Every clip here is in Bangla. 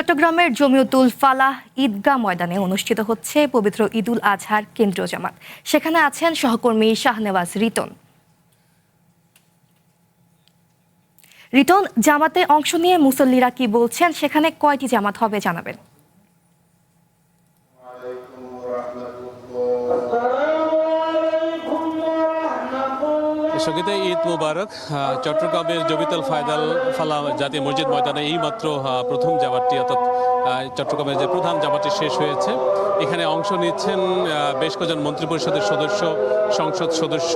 চট্টগ্রামের জমিয়তুল ফালাহ ঈদগাহ ময়দানে অনুষ্ঠিত হচ্ছে পবিত্র ঈদুল আজহার কেন্দ্রীয় জামাত। সেখানে আছেন সহকর্মী শাহনেওয়াজ রিটন। রিটন, জামাতে অংশ নিয়ে মুসল্লিরা কি বলছেন, সেখানে কয়টি জামাত হবে জানাবেন। সঙ্গীতে ঈদ মুবারক। চট্টগ্রামের জমিয়তুল ফালাহ জাতীয় মসজিদ ময়দানে এইমাত্র প্রথম জামাতটি অর্থাৎ চট্টগ্রামের যে প্রধান জামাতটি শেষ হয়েছে। এখানে অংশ নিচ্ছেন বেশ কয়েকজন মন্ত্রী পরিষদের সদস্য, সংসদ সদস্য,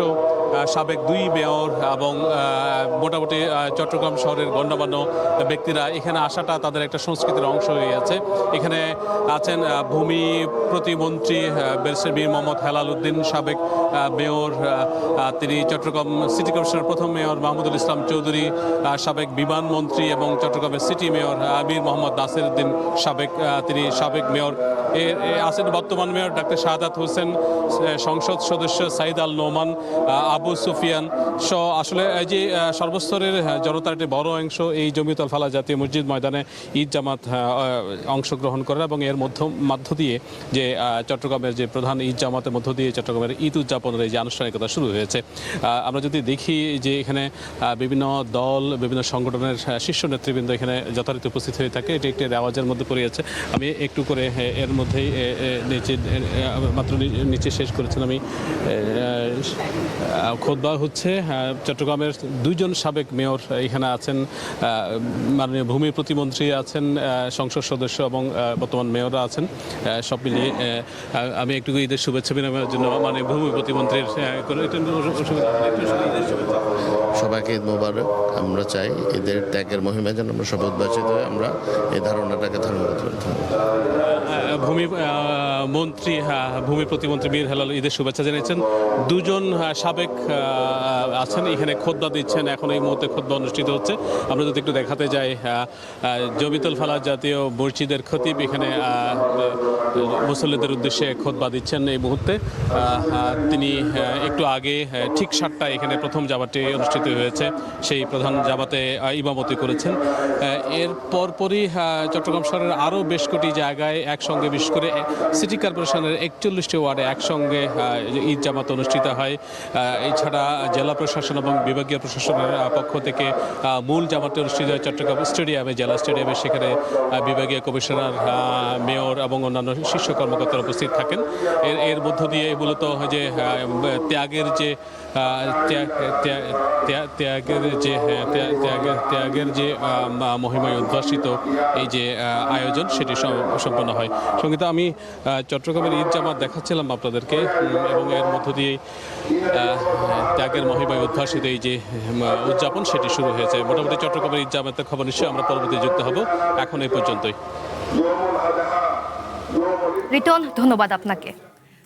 সাবেক 2 মেয়র এবং মোটামুটি চট্টগ্রাম শহরের গণ্যমান্য ব্যক্তিরা। এখানে আসাটা তাদের একটা সংস্কৃতির অংশ হয়ে আছে। এখানে আছেন ভূমি প্রতিমন্ত্রী ব্যারিস্টার মীর মোহাম্মদ হেলাল উদ্দিন, সাবেক মেয়র, তিনি চট্টগ্রাম সিটি কর্পোরেশনের প্রথম মেয়র মাহমুদুল ইসলাম চৌধুরী, সাবেক বিমান মন্ত্রী এবং চট্টগ্রামের সিটি মেয়র আমির মোহাম্মদ নাসির উদ্দিন তিনি সাবেক মেয়র। আছেন বর্তমান মেয়র ডাক্তার শাহাদাত হোসেন, সংসদ সদস্য সাইদ আল নোমান, আবু সুফিয়ান সহ আসলে এই যে সর্বস্তরের জনতার একটি বড় অংশ এই জমিয়তুল ফালাহ জাতীয় মসজিদ ময়দানে ঈদ জামাত অংশগ্রহণ করেন এবং এর মধ্য দিয়ে যে চট্টগ্রামের যে প্রধান ঈদ জামাতের মধ্য দিয়ে চট্টগ্রামের ঈদ উদযাপনের এই যে আনুষ্ঠানিকতা শুরু হয়েছে। আমরা যদি দেখি যে এখানে বিভিন্ন দল, বিভিন্ন সংগঠনের শীর্ষ নেতৃবৃন্দ এখানে যথারীতি উপস্থিত হয়ে থাকে। এটি একটি রেওয়াজের মধ্যে পড়ে আছে। আমি একটু করে এর মধ্যেই নিচে শেষ করেছেন আমি। খুতবা হচ্ছে চট্টগ্রামের 2জন সাবেক মেয়র এখানে আছেন, মাননীয় ভূমি প্রতিমন্ত্রী আছেন, সংসদ সদস্য এবং বর্তমান মেয়ররা আছেন। সব মিলিয়ে আমি একটু ঈদের শুভেচ্ছা বিনিময়ের জন্য মাননীয় ভূমি প্রতিমন্ত্রীর সবাইকে ঈদ মোবারক। আমরা চাই ঈদের ত্যাগের মহিমা যেন আমরা সবাই উদ্ভাসিত হয়ে আমরা এই ধারণাটাকে ধারণ করতে পারি। ভূমি প্রতিমন্ত্রী মীর হেলাল ঈদের শুভেচ্ছা জানিয়েছেন। 2জন সাবেক আছেন এখানে খুতবা দিচ্ছেন। এখন এই মুহূর্তে খুতবা অনুষ্ঠিত হচ্ছে। আমরা যদি একটু দেখাতে যাই, জমিয়তুল ফালাহ জাতীয় মসজিদের খতিব এখানে মুসল্লিদের উদ্দেশ্যে খুতবা দিচ্ছেন এই মুহূর্তে। তিনি একটু আগে ঠিক 7টায় এখানে প্রথম জামাতটি অনুষ্ঠিত হয়েছে, সেই প্রধান জামাতে ইমামতি করেছেন। এর পরপরই চট্টগ্রাম শহরের আরও বেশ কটি জায়গায় একসঙ্গে, বিশেষ করে সিটি কর্পোরেশনের 41টি ওয়ার্ডে একসঙ্গে ঈদ জামাত অনুষ্ঠিত হয়। এছাড়া জেলা প্রশাসন এবং বিভাগীয় প্রশাসনের পক্ষ থেকে মূল জামাতটি অনুষ্ঠিত হয় চট্টগ্রাম স্টেডিয়ামে, জেলা স্টেডিয়ামে। সেখানে বিভাগীয় কমিশনার, মেয়র এবং অন্যান্য শীর্ষ কর্মকর্তারা উপস্থিত থাকেন। এর মধ্য দিয়ে মূলত যে ত্যাগের যে মহিমায় উদ্ভাসিত এই যে আয়োজন সেটি সম্পন্ন হয়। সঙ্গীত আমি চট্টগ্রামের ঈদ জামাত দেখাচ্ছিলাম আপনাদেরকে এবং এর মধ্য দিয়ে ত্যাগের মহিমায় উদ্ভাসিত এই যে উদযাপন সেটি শুরু হয়েছে। মোটামুটি চট্টগ্রামের ঈদ জামাতের খবর নিশ্চয়ই আমরা পরবর্তী যুক্ত হব। এখন এই পর্যন্তই। রিটন, ধন্যবাদ আপনাকে।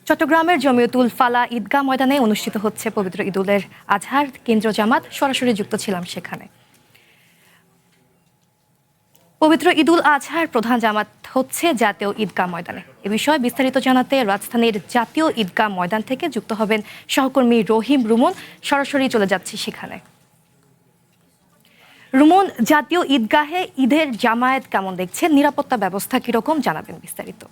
চট্টগ্রামের জমিয়তুল ফালাহ ঈদগাহ ময়দানে অনুষ্ঠিত হচ্ছে পবিত্র ঈদুল আজহার কেন্দ্রীয় জামাত। সরাসরি যুক্ত ছিলাম সেখানে। পবিত্র ঈদুল আজহার প্রধান জামাত হচ্ছে জাতীয় ঈদগাহ ময়দানে। এ বিষয়ে বিস্তারিত জানাতে রাজধানীর জাতীয় ঈদগাহ ময়দান থেকে যুক্ত হবেন সহকর্মী রহিম রুমন। সরাসরি চলে যাচ্ছি সেখানে। রুমন, জাতীয় ঈদগাহে ঈদের জামায়াত কেমন দেখছেন, নিরাপত্তা ব্যবস্থা কিরকম, জানাবেন বিস্তারিত।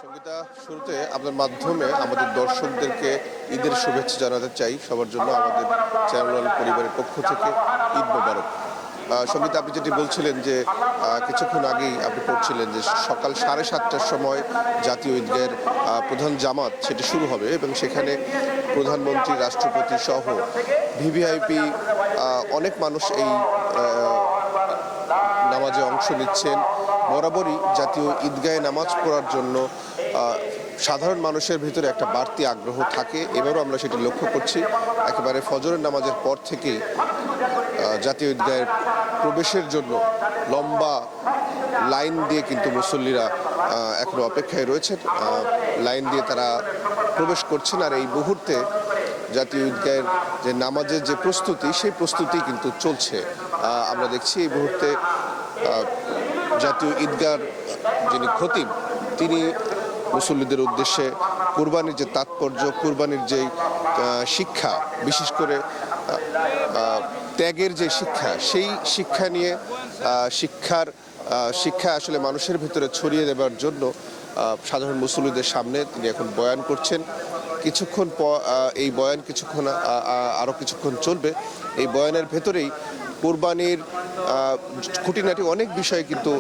সঙ্গীতা, শুরুতে আপনার মাধ্যমে আমাদের দর্শকদেরকে ঈদের শুভেচ্ছা জানাতে চাই। সবার জন্য আমাদের চ্যানেল পরিবারের পক্ষ থেকে ঈদ মোবারক। সঙ্গীতা, আপনি যেটি বলছিলেন যে কিছুক্ষণ আগেই আপনি পড়ছিলেন যে সকাল 7:30টার সময় জাতীয় ঈদগাহের প্রধান জামাত সেটি শুরু হবে এবং সেখানে প্রধানমন্ত্রী, রাষ্ট্রপতি সহ ভিভিআইপি অনেক মানুষ এই নামাজে অংশ নিচ্ছেন। বরাবরই জাতীয় ঈদগাহে নামাজ পড়ার জন্য সাধারণ মানুষের ভিতরে একটা বাড়তি আগ্রহ থাকে। এবারও আমরা সেটি লক্ষ্য করছি। একেবারে ফজরের নামাজের পর থেকে জাতীয় ঈদগাহের প্রবেশের জন্য লম্বা লাইন দিয়ে কিন্তু মুসল্লিরা এখনো অপেক্ষায় রয়েছেন। লাইন দিয়ে তারা প্রবেশ করছেন। আর এই মুহূর্তে জাতীয় ঈদগাহের যে নামাজের যে প্রস্তুতি, সেই প্রস্তুতি কিন্তু চলছে। আমরা দেখছি এই মুহূর্তে জাতীয় ঈদগাহর যিনি খতিব, তিনি মুসল্লিদের উদ্দেশ্যে কুরবানির যে তাৎপর্য, কুরবানির যে শিক্ষা, বিশেষ করে ত্যাগের যে শিক্ষা, সেই শিক্ষা নিয়ে শিক্ষা আসলে মানুষের ভিতরে ছড়িয়ে দেওয়ার জন্য সাধারণ মুসল্লিদের সামনে তিনি এখন বয়ান করছেন। কিছুক্ষণ এই বয়ান আরও কিছুক্ষণ চলবে। এই বয়ানের ভেতরেই কোরবানির খুঁটিনাটি অনেক বিষয় কিন্তু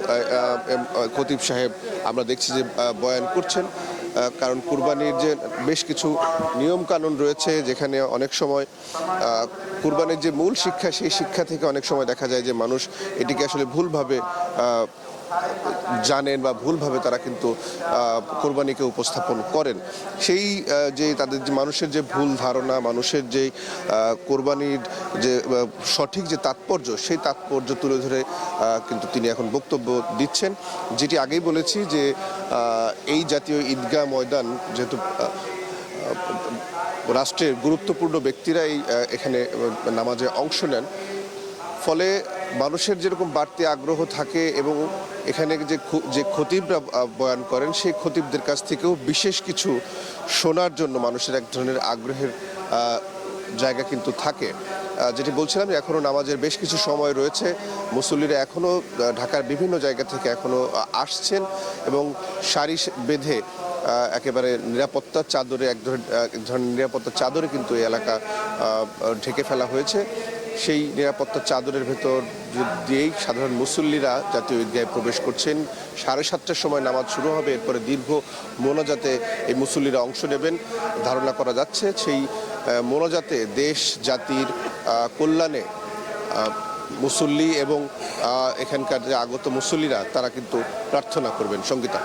খতিব সাহেব আমরা দেখছি যে বয়ান করছেন। কারণ কুরবানির যে বেশ কিছু নিয়ম কানুন রয়েছে, যেখানে অনেক সময় কুরবানির যে মূল শিক্ষা, সেই শিক্ষা থেকে অনেক সময় দেখা যায় যে মানুষ এটিকে আসলে ভুলভাবে জানেন বা ভুলভাবে তারা কিন্তু কোরবানিকে উপস্থাপন করেন। সেই যে তাদের যে মানুষের যে ভুল ধারণা, মানুষের যে কোরবানির যে সঠিক যে তাৎপর্য, সেই তাৎপর্য তুলে ধরে কিন্তু তিনি এখন বক্তব্য দিচ্ছেন। যেটি আগেই বলেছি যে এই জাতীয় ঈদগাহ ময়দান যেহেতু রাষ্ট্রের গুরুত্বপূর্ণ ব্যক্তিরা এখানে নামাজে অংশ নেন, ফলে মানুষের যেরকম বাড়তি আগ্রহ থাকে এবং এখানে যে খতিবরা বয়ান করেন, সেই খতিবদের কাছ থেকেও বিশেষ কিছু শোনার জন্য মানুষের এক ধরনের আগ্রহের জায়গা কিন্তু থাকে। যেটি বলছিলাম, এখনও নামাজের বেশ কিছু সময় রয়েছে। মুসল্লিরা এখনও ঢাকার বিভিন্ন জায়গা থেকে এখনও আসছেন এবং সারি বেঁধে একেবারে নিরাপত্তার চাদরে এক ধরনের নিরাপত্তার চাদরে কিন্তু এই এলাকা ঢেকে ফেলা হয়েছে। সেই নিরাপত্তার চাদরের ভেতর দিয়েই সাধারণ মুসল্লিরা জাতীয় ঈদগাহে প্রবেশ করছেন। 7:30টার সময় নামাজ শুরু হবে, এরপরে দীর্ঘ মোনাজাতে এই মুসল্লিরা অংশ নেবেন ধারণা করা যাচ্ছে। সেই মোনাজাতে দেশ জাতির কল্যাণে মুসল্লি এবং এখানকার যে আগত মুসল্লিরা তারা কিন্তু প্রার্থনা করবেন। সঙ্গীতা।